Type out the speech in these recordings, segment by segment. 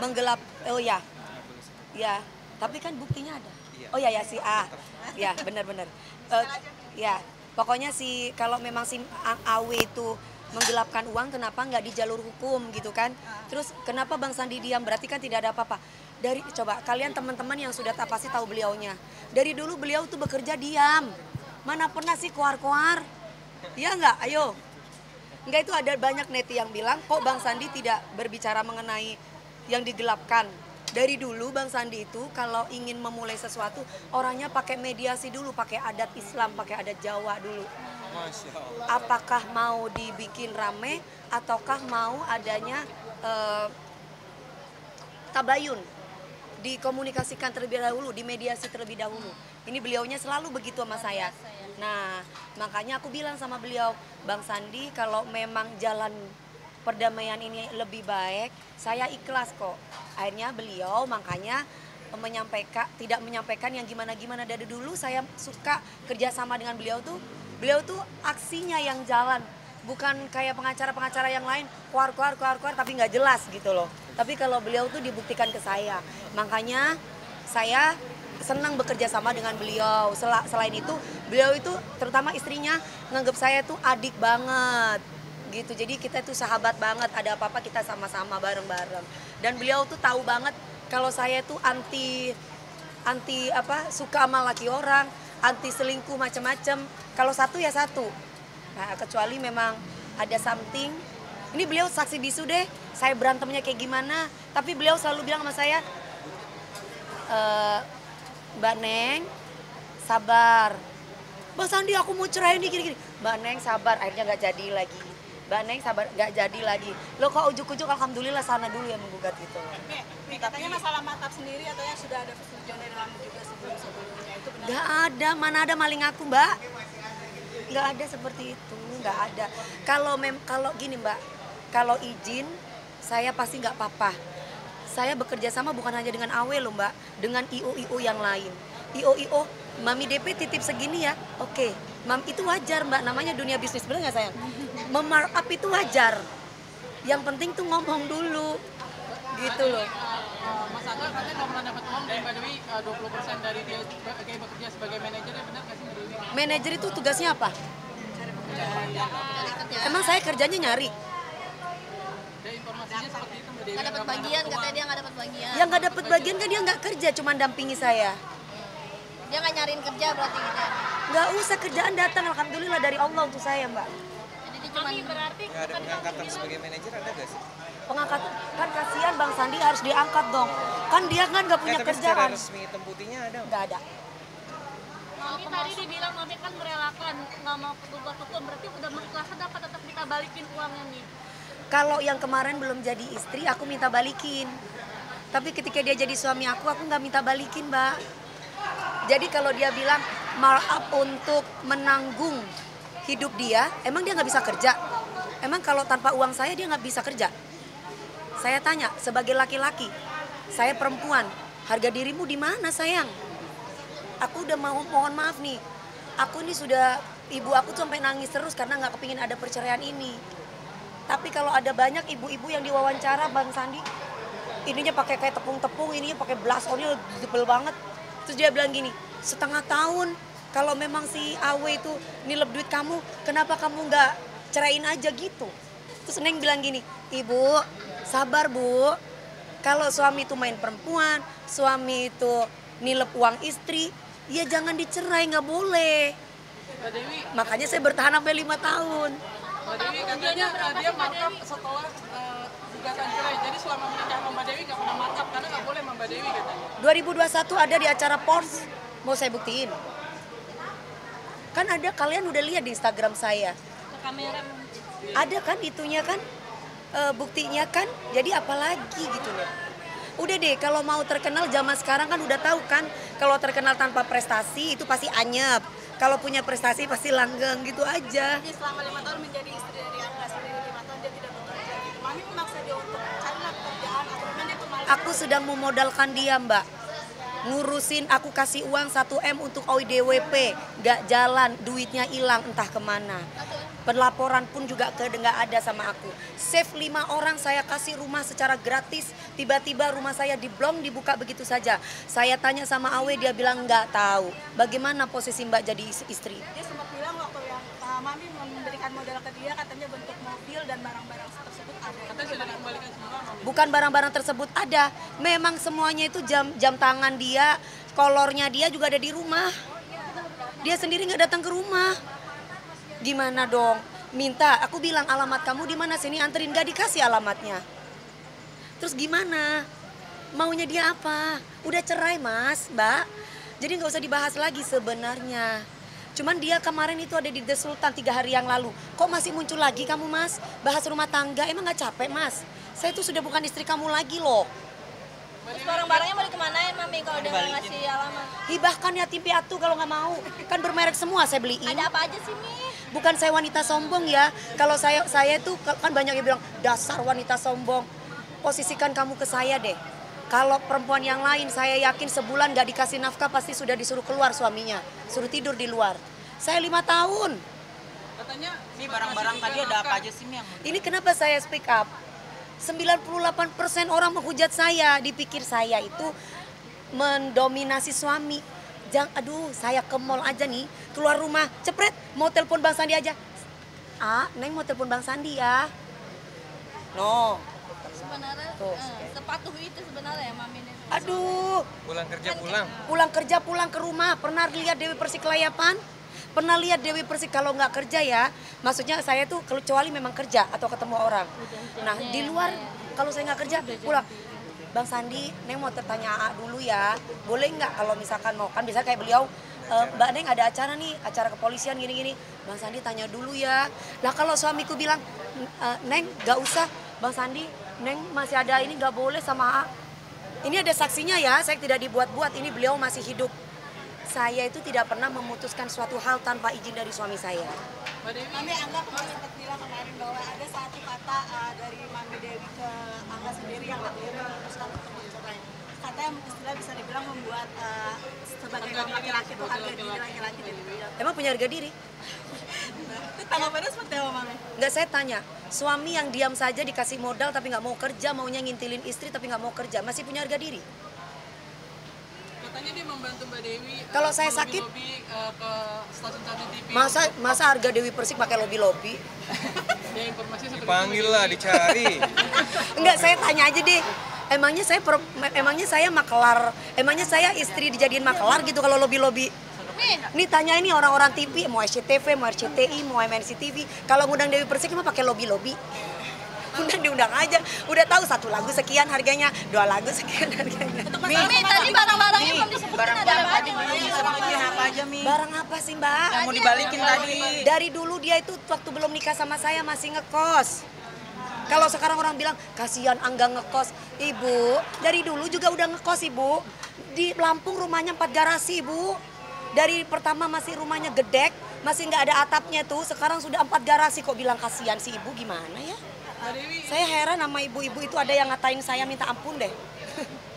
menggelap. Oh ya, ya. Tapi kan buktinya ada. Oh ya si A. Ya benar-benar. Ya, pokoknya kalau memang si AW itu menggelapkan uang, kenapa nggak di jalur hukum gitu kan? Terus kenapa Bang Sandi diam? Berarti kan tidak ada apa-apa. Coba kalian teman-teman yang sudah pasti tahu beliaunya. Dari dulu beliau tuh bekerja diam. Mana pernah sih koar-koar? Ya nggak? Ayo. Enggak, itu ada banyak neti yang bilang kok Bang Sandi tidak berbicara mengenai yang digelapkan. Dari dulu Bang Sandi itu kalau ingin memulai sesuatu orangnya pakai mediasi dulu, pakai adat Islam, pakai adat Jawa dulu. Masya Allah. Apakah mau dibikin rame ataukah mau adanya tabayun, dikomunikasikan terlebih dahulu, dimediasi terlebih dahulu. Ini beliaunya selalu begitu sama saya. Nah, makanya aku bilang sama beliau, Bang Sandi, kalau memang jalan perdamaian ini lebih baik, saya ikhlas kok. Akhirnya beliau makanya tidak menyampaikan yang gimana-gimana. Dari dulu saya suka kerjasama dengan beliau tuh aksinya yang jalan. Bukan kayak pengacara-pengacara yang lain, keluar tapi nggak jelas gitu loh. Tapi kalau beliau tuh dibuktikan ke saya. Makanya saya senang bekerja sama dengan beliau. Selain itu, beliau itu terutama istrinya nganggap saya tuh adik banget. Gitu. Jadi kita tuh sahabat banget, ada apa-apa kita sama-sama bareng-bareng. Dan beliau tuh tahu banget kalau saya tuh anti suka sama laki orang, anti selingkuh macam-macam. Kalau satu ya satu. Nah, kecuali memang ada something. Ini beliau saksi bisu deh, saya berantemnya kayak gimana. Tapi beliau selalu bilang sama saya, Mbak Neng, sabar. Bang Sandi aku mau cerai nih gini-gini. Mbak Neng sabar, akhirnya nggak jadi lagi. Mbak Neng sabar, nggak jadi lagi. Lo kok ujuk-ujuk alhamdulillah sana dulu yang menggugat gitu. Ini katanya masalah mantap sendiri atau yang sudah ada persetujuan dari lama juga sebelumnya itu benar? Nggak ada, mana ada maling aku Mbak. Nggak ada seperti itu, nggak ada. Kalau gini Mbak, kalau izin saya pasti nggak apa-apa. Saya bekerja sama bukan hanya dengan AW loh Mbak, dengan IO-IO yang lain. IO-IO, Mami DP titip segini ya, oke. Mam itu wajar Mbak, namanya dunia bisnis, bener nggak sayang? Memarkup itu wajar. Yang penting tuh ngomong dulu, gitu loh. Mas Aga katanya nggak pernah dapat uang dari Mbak Dewi 20% dari dia kayak bekerja sebagai manajer, ya benar nggak sih Mbak Dewi? Manajer itu tugasnya apa? Emang saya kerjanya nyari. Ada informasinya seperti itu Mbak Dewi. Nggak dapat bagian, katanya dia nggak dapat bagian. Yang nggak dapat bagian kan dia nggak kerja, cuma dampingi saya. Dia nggak nyariin kerja berarti gitu ya? Nggak usah, kerjaan datang alhamdulillah dari Allah untuk saya Mbak. Jadi dia cuma berarti Nggak ada pengangkatan sebagai manajer, ada nggak sih? Pengangkat kan kasihan Bang Sandi harus diangkat dong. Kan dia kan nggak punya Tapi secara kerjaan. resmi hitam putihnya ada nggak? Nggak ada. Mami tadi dibilang Mami kan merelakan nggak mau kegugat hukum, berarti udah mengikhlaskan dapat tetap kita balikin uangnya nih. Kalau yang kemarin belum jadi istri aku minta balikin. Tapi ketika dia jadi suami aku nggak minta balikin Mbak. Jadi kalau dia bilang markup untuk menanggung hidup dia, emang dia nggak bisa kerja? Emang kalau tanpa uang saya dia nggak bisa kerja? Saya tanya sebagai laki-laki, saya perempuan, harga dirimu di mana sayang? Aku udah mohon maaf nih, aku ini sudah, ibu aku tuh sampai nangis terus karena nggak kepingin ada perceraian ini. Tapi kalau ada banyak ibu-ibu yang diwawancara Bang Sandi, ininya pakai kayak tepung-tepung, ininya pakai blush on-nya jebel banget. Terus dia bilang gini, setengah tahun kalau memang si AW itu nilep duit kamu, kenapa kamu nggak ceraiin aja gitu? Terus Neng bilang gini, Ibu sabar Bu, kalau suami itu main perempuan, suami itu nilep uang istri, ya jangan dicerai, nggak boleh. Mbak Dewi, Makanya saya bertahan sampai 5 tahun. Mbak Dewi katanya dia markup setelah gugatan cerai. Jadi selama menikah sama Mbak Dewi nggak pernah markup karena nggak boleh sama Mbak Dewi katanya. 2021 ada di acara Porsche, mau saya buktiin. Kan ada, kalian udah lihat di Instagram saya. Ke kamera. Ada kan itunya kan, buktinya kan, jadi apalagi gitu loh. Udah deh, kalau mau terkenal zaman sekarang kan udah tahu kan, kalau terkenal tanpa prestasi itu pasti anyep. Kalau punya prestasi pasti langgeng gitu aja. Jadi selama 5 tahun menjadi istri dari Angga, selama 5 tahun dia tidak bekerja gitu. Mami memaksa dia untuk cari pekerjaan atau memang dia pemalas? Aku sedang memodalkan dia Mbak. Ngurusin, aku kasih uang 1 M untuk OIDWP, gak jalan, duitnya hilang entah kemana. Pelaporan pun juga nggak ada sama aku. Save 5 orang saya kasih rumah secara gratis. Tiba-tiba rumah saya diblong, dibuka begitu saja. Saya tanya sama Awe, dia bilang nggak tahu. Bagaimana posisi Mbak jadi istri? Dia sempat bilang waktu yang Mami memberikan modal ke dia, katanya bentuk mobil dan barang-barang tersebut ada. Katanya sudah dikembalikan semua, Mami. Bukan barang-barang tersebut ada. Memang semuanya itu jam tangan dia, kolornya dia juga ada di rumah. Dia sendiri nggak datang ke rumah. Gimana dong? Minta, aku bilang alamat kamu di mana sini, anterin, gak dikasih alamatnya. Terus gimana? Maunya dia apa? Udah cerai Mas, Mbak. Jadi nggak usah dibahas lagi sebenarnya. Cuman dia kemarin itu ada di The Sultan 3 hari yang lalu. Kok masih muncul lagi kamu Mas? Bahas rumah tangga, emang nggak capek Mas? Saya tuh sudah bukan istri kamu lagi loh. Terus barang-barangnya mau dikemanain Mami kalau dia nggak ngasih alamat? Hibahkan yatim piatu kalau nggak mau. Kan bermerek semua saya beliin. Ada apa aja sih Mi? Bukan saya wanita sombong ya. Kalau saya tuh kan banyak yang bilang dasar wanita sombong. Posisikan kamu ke saya deh. Kalau perempuan yang lain saya yakin sebulan nggak dikasih nafkah pasti sudah disuruh keluar suaminya. Suruh tidur di luar. Saya 5 tahun. Katanya Ini barang-barang tadi ada apa aja sih Mi yang Ini kenapa saya speak up? 98% orang menghujat saya. Dipikir saya itu mendominasi suami. Aduh, saya ke mall aja nih, keluar rumah, cepret, mau telepon Bang Sandi aja. Neng mau telepon Bang Sandi ya. No. Sebenarnya Tuh. sepatuh itu sebenarnya Mami ini. Aduh, Pulang kerja pulang. pulang kerja pulang ke rumah. Pernah lihat Dewi Persik kelayapan? Pernah lihat Dewi Persik kalau nggak kerja ya? Maksudnya saya tuh kecuali memang kerja atau ketemu orang. Nah di luar kalau saya nggak kerja pulang. Bang Sandi, Neng mau tertanya dulu ya. Boleh nggak kalau misalkan mau? Kan biasa kayak beliau, Mbak Neng ada acara nih, acara kepolisian gini-gini. Bang Sandi tanya dulu ya. Nah kalau suamiku bilang, Neng nggak usah. Bang Sandi, Neng masih ada ini nggak boleh sama A. Ini ada saksinya ya, saya tidak dibuat-buat, ini beliau masih hidup. Saya itu tidak pernah memutuskan suatu hal tanpa izin dari suami saya. Mbak Dewi, Mami Angga kemarin sempat bilang kemarin bahwa ada satu kata dari Mami Dewi ke Angga sendiri yang akhirnya memutuskan untuk bercerai. Kata yang istilah bisa dibilang membuat sebagai laki-laki itu harga diri laki-laki dari beliau. Emang punya harga diri? Itu tanggapannya seperti apa Mami? Nggak, saya tanya, suami yang diam saja dikasih modal tapi nggak mau kerja, maunya ngintilin istri tapi nggak mau kerja, masih punya harga diri? katanya dia membantu Mbak Dewi. Kalau saya sakit, ke stasiun-stasiun TV. Masa harga Dewi Persik pakai lobby-lobby? Ya informasi seperti Dipanggil itu, lah, Mbak Dewi. dicari. Enggak, saya tanya aja deh. Emangnya saya makelar, emangnya saya istri dijadiin makelar gitu kalau lobby-lobby? Nih tanya ini orang-orang TV, mau SCTV, mau RCTI, mau MNC TV, kalau ngundang Dewi Persik mah pakai lobby-lobby. Diundang aja, udah tahu 1 lagu sekian harganya, 2 lagu sekian harganya. Mami, tadi barang-barangnya belum disebutin ada apa aja. Barang-barangnya apa aja Mi? Barang apa sih Mbak? Yang mau dibalikin tadi. Dari dulu dia itu waktu belum nikah sama saya masih ngekos. Kalau sekarang orang bilang kasihan Angga ngekos, Ibu dari dulu juga udah ngekos Ibu. Di Lampung rumahnya 4 garasi Ibu. Dari pertama masih rumahnya gedek, masih nggak ada atapnya tuh. Sekarang sudah 4 garasi, kok bilang kasihan si Ibu, gimana ya? Mbak Dewi, Saya heran sama ibu-ibu itu, ada yang ngatain saya minta ampun deh.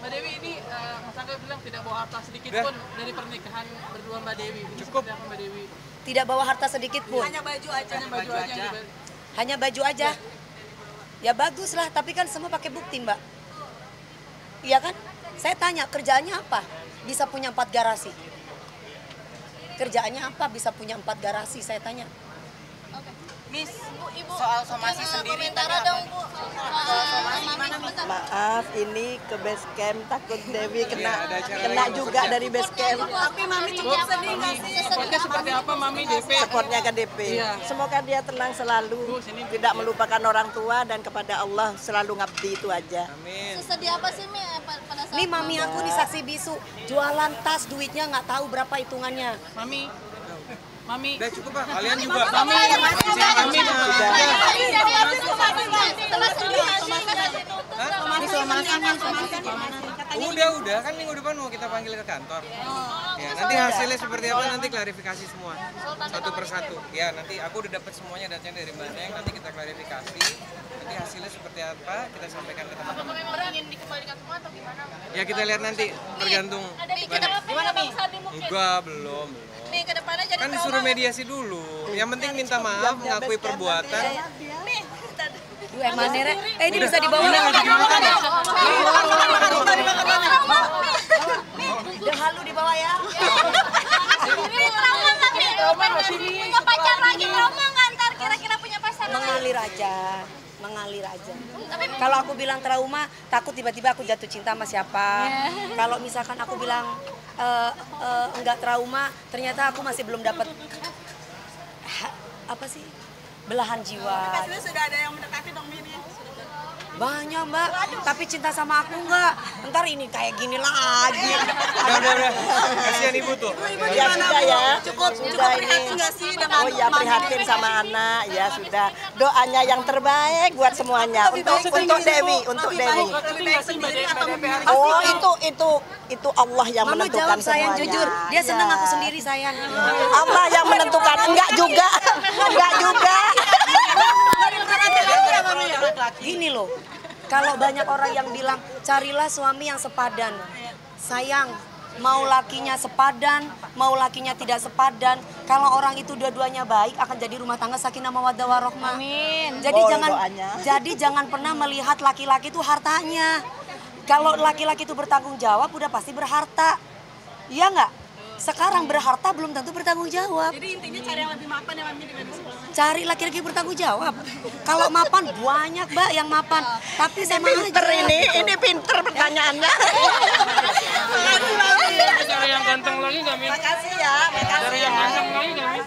Mbak Dewi ini Mas Angga bilang tidak bawa harta sedikit Udah. pun dari pernikahan berdua Mbak Dewi. Ini Cukup. seperti apa, Mbak Dewi? Tidak bawa harta sedikit pun, Hanya baju aja. Hanya baju aja yang dibalik. hanya baju aja. Ya bagus lah, tapi kan semua pakai bukti Mbak. Iya kan? Saya tanya kerjaannya apa? Bisa punya 4 garasi. Kerjaannya apa bisa punya 4 garasi, saya tanya. Miss, Ibu, soal somasi jangan sendiri komentar tadi dong apa? Bu. Soal Mami, bentar. Maaf, ini ke base camp takut Dewi kena ada acara kena lagi, juga bekerja. dari base camp. Tapi Mami cukup sedih nggak sih? Supportnya seperti apa Mami DP? Supportnya ke DP. Iya. Semoga dia tenang selalu, tidak melupakan orang tua dan kepada Allah selalu ngabdi itu aja. Amin. Sesedih apa sih Mi pada saat Nih mami aku di saksi bisu, jualan tas duitnya nggak tahu berapa hitungannya. Mami, Mami, Udah cukup Pak, kalian juga. Mami, Amin. setelah somasi Udah kan minggu depan mau kita panggil ke kantor. Ya, nanti hasilnya seperti apa nanti klarifikasi semua. Satu persatu. Ya, nanti aku udah dapat semuanya datanya dari Mbak Neng, nanti kita klarifikasi. Nanti hasilnya seperti apa kita sampaikan ke teman-teman. ingin dikembalikan semua atau gimana? Ya kita lihat nanti tergantung. Ada pikiran apa nggak Bang Sandi mungkin? Enggak, belum. Mi ke depannya jadi Kan disuruh mediasi dulu. Yang penting minta maaf, mengakui perbuatan. Mana Re? Ini bisa dibawa. Udah halu dibawa ya. Mi trauma nggak Mi? Punya pacar lagi trauma nggak ntar kira-kira punya pacar lagi? Mengalir aja. Kalau aku bilang trauma, takut tiba-tiba aku jatuh cinta sama siapa. Kalau misalkan aku bilang enggak trauma, ternyata aku masih belum dapat apa sih, belahan jiwa. Pastinya sudah ada yang mendekati dong Mi. Banyak Mbak, tapi cinta sama aku enggak. Ntar ini kayak gini lagi. Udah. Kasihan ibu tuh. Ya sudah ya. Cukup Sudah prihatin ini. nggak sih dengan Oh ya, prihatin sama anak. Ya sudah. Doanya yang terbaik buat semuanya. Untuk Dewi, untuk Dewi. lebih baik sendiri atau memilih? Oh itu Allah yang Mama menentukan jawab sayang semuanya. jujur, dia senang Ya. aku sendiri sayang. Allah yang menentukan. Enggak juga. Gini loh, kalau banyak orang yang bilang carilah suami yang sepadan. Sayang, mau lakinya sepadan, mau lakinya tidak sepadan, kalau orang itu dua-duanya baik akan jadi rumah tangga sakinah mawaddah warahmah. Amin. Jadi Oh, jangan doanya. jangan pernah melihat laki-laki itu hartanya. Kalau laki-laki itu bertanggung jawab udah pasti berharta. Iya nggak? Sekarang berharta belum tentu bertanggung jawab. Jadi intinya cari yang lebih mapan ya Mami dibanding sebelumnya. Cari laki-laki bertanggung jawab. Kalau mapan banyak Mbak yang mapan. Tapi sama Pinter aja. ini pinter pertanyaannya. Cari yang ganteng lagi nggak Mi? Makasih ya, makasih Cari yang ya. ganteng lagi nggak Mi?